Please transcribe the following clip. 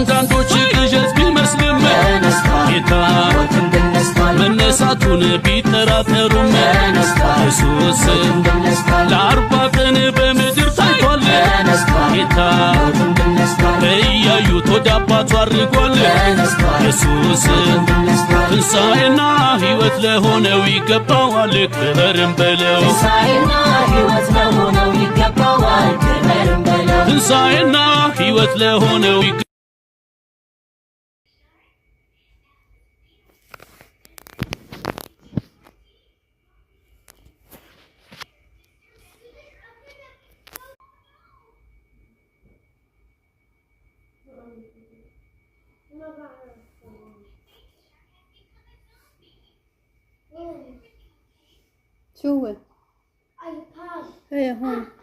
ለአንዳንዶች ቅዠት ቢመስልም ጌታ መነሳቱን ቢጠራጠሩም ኢየሱስ ለ40 ቀን በምድር ታይቷል ጌታ እያዩት ወደ አባቱ አድርጓል ኢየሱስ ትንሣኤና ሕይወት ለሆነው ይገባዋል ክበርም በለው ትንሣኤና ሕይወት ለሆነው ይገባዋል ክበርም በለው ትንሣኤና ሕይወት ለሆነው شو هو؟ هي هون